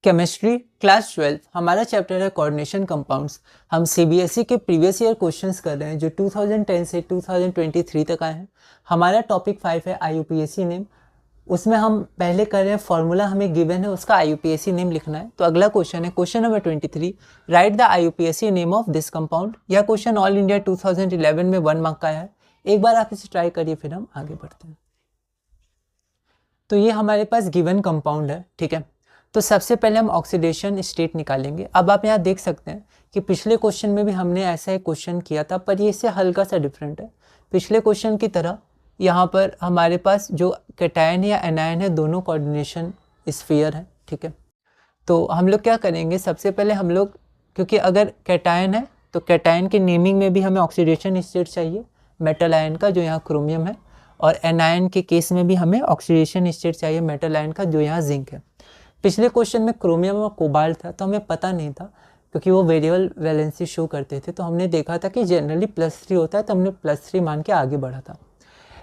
Chemistry class 12 हमारा chapter है coordination compounds. हम सीबीएसई के प्रीवियस ईयर क्वेश्चंस कर रहे हैं जो 2010 से 2023 तक आए हैं। हमारा टॉपिक 5 है आईयूपीएसी नेम। उसमें हम पहले कर रहे हैं फॉर्मूला हमें गिवन है, उसका आईयूपीएसी नेम लिखना है। तो अगला क्वेश्चन है question number 23, right the IUPAC name of this compound. यह क्वेश्चन ऑल इंडिया 2011 में 1 मार्क का है। एक बार आप इसे ट्राई करिए, फिर हम आगे बढ़ते हैं। तो ये हमारे पास गिवन कंपाउंड है, ठीक है। तो सबसे पहले हम ऑक्सीडेशन स्टेट निकालेंगे। अब आप यहाँ देख सकते हैं कि पिछले क्वेश्चन में भी हमने ऐसा एक क्वेश्चन किया था, पर ये इससे हल्का सा डिफरेंट है। पिछले क्वेश्चन की तरह यहाँ पर हमारे पास जो कैटायन या एनायन है दोनों कोऑर्डिनेशन स्फीयर है, ठीक है। तो हम लोग क्या करेंगे, सबसे पहले हम लोग, क्योंकि अगर कैटायन है तो कैटायन के नेमिंग में भी हमें ऑक्सीडेशन स्टेट चाहिए मेटल आयन का, जो यहाँ क्रोमियम है, और एनायन के केस में भी हमें ऑक्सीडेशन स्टेट चाहिए मेटल आयन का, जो यहाँ जिंक है। पिछले क्वेश्चन में क्रोमियम और कोबाल्ट था, तो हमें पता नहीं था क्योंकि वो वेरिएबल वैलेंसी शो करते थे। तो हमने देखा था कि जनरली +3 होता है, तो हमने +3 मान के आगे बढ़ा था।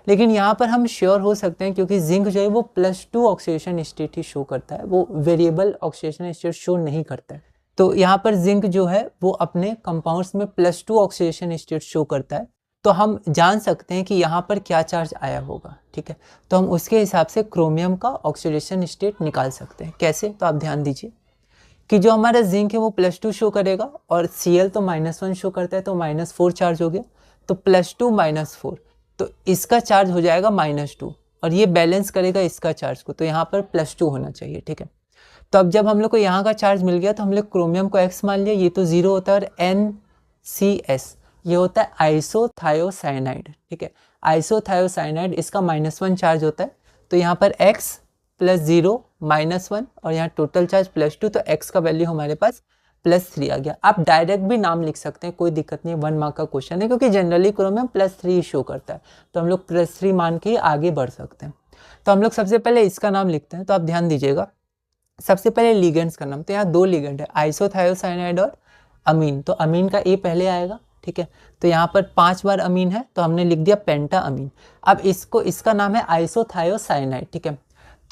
लेकिन यहाँ पर हम श्योर हो सकते हैं क्योंकि जिंक जो है वो +2 ऑक्सीडेशन स्टेट ही शो करता है, वो वेरिएबल ऑक्सीडेशन स्टेट शो नहीं करता है। तो यहाँ पर जिंक जो है वो अपने कंपाउंड्स में +2 ऑक्सीडेशन स्टेट शो करता है। तो हम जान सकते हैं कि यहाँ पर क्या चार्ज आया होगा, ठीक है। तो हम उसके हिसाब से क्रोमियम का ऑक्सीडेशन स्टेट निकाल सकते हैं। कैसे, तो आप ध्यान दीजिए कि जो हमारा जिंक है वो +2 शो करेगा और Cl तो -1 शो करता है, तो -4 चार्ज हो गया। तो +2 -4, तो इसका चार्ज हो जाएगा -2 और ये बैलेंस करेगा इसका चार्ज को, तो यहाँ पर +2 होना चाहिए, ठीक है। तो अब जब हम लोग को यहाँ का चार्ज मिल गया तो हम लोग क्रोमियम को X मान लिया, ये तो 0 होता है, और NCS ये होता है आइसोथायोसाइनाइड, ठीक है। आइसोथायोसाइनाइड इसका -1 चार्ज होता है, तो यहाँ पर X +0 -1 और यहाँ टोटल चार्ज +2, तो X का वैल्यू हमारे पास +3 आ गया। आप डायरेक्ट भी नाम लिख सकते हैं, कोई दिक्कत नहीं है, 1 मार्क का क्वेश्चन है, क्योंकि जनरली क्रोमियम +3 शो करता है, तो हम लोग +3 मान के आगे बढ़ सकते हैं। तो हम लोग सबसे पहले इसका नाम लिखते हैं। तो आप ध्यान दीजिएगा, सबसे पहले लिगेंड्स का नाम। तो यहाँ 2 लिगेंड है, आइसोथायोसाइनाइड और अमीन। तो अमीन का A पहले आएगा, ठीक है। तो यहाँ पर 5 बार अमीन है, तो हमने लिख दिया पेंटा अमीन। अब इसका नाम है आइसोथायोसाइनाइड, ठीक है।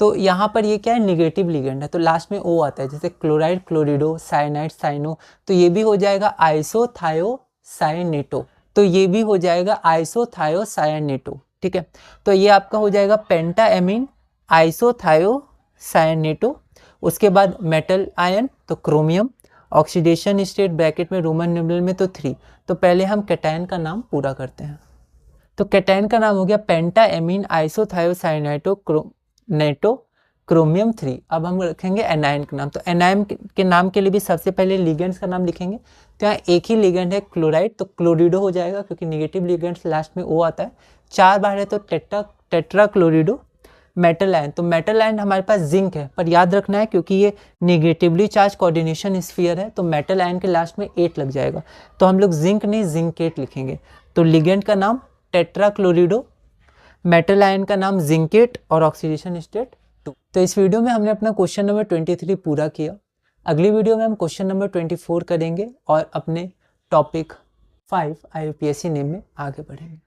तो यहाँ पर ये क्या है, निगेटिव लिगेंड है, तो लास्ट में O आता है, जैसे क्लोराइड क्लोरिडो, साइनाइड साइनो, तो ये भी हो जाएगा आइसोथायोसाइनेटो, तो ये भी हो जाएगा आइसोथायोसाइनेटो, ठीक है। तो ये आपका हो जाएगा पेंटा एमीन आइसोथायोसाइनेटो। उसके बाद मेटल आयन तो क्रोमियम, ऑक्सीडेशन स्टेट ब्रैकेट में रोमन न्यूमरल में तो 3। तो पहले हम कैटायन का नाम पूरा करते हैं। तो कैटायन का नाम हो गया पेंटा एमीन आइसोथायोसाइनेटो नेटो क्रोमियम 3। अब हम रखेंगे एनायन का नाम। तो एनायन के नाम के लिए भी सबसे पहले लिगेंड्स का नाम लिखेंगे। तो यहाँ एक ही लिगेंड है क्लोराइड, तो क्लोरिडो हो जाएगा, क्योंकि निगेटिव लिगेंड्स लास्ट में O आता है। 4 बार है तो टेट्रा क्लोरिडो। मेटल आयन, तो मेटल आयन हमारे पास जिंक है, पर याद रखना है क्योंकि ये निगेटिवली चार्ज कोऑर्डिनेशन स्फीयर है, तो मेटल आयन के लास्ट में 8 लग जाएगा, तो हम लोग जिंक नहीं जिंकेट लिखेंगे। तो लिगेंड का नाम टेट्रा क्लोरिडो, मेटल आयन का नाम जिंकेट और ऑक्सीडेशन स्टेट 2। तो इस वीडियो में हमने अपना क्वेश्चन नंबर 23 पूरा किया। अगली वीडियो में हम क्वेश्चन नंबर 24 करेंगे और अपने टॉपिक 5 आईयूपीएसी नेम में आगे बढ़ेंगे।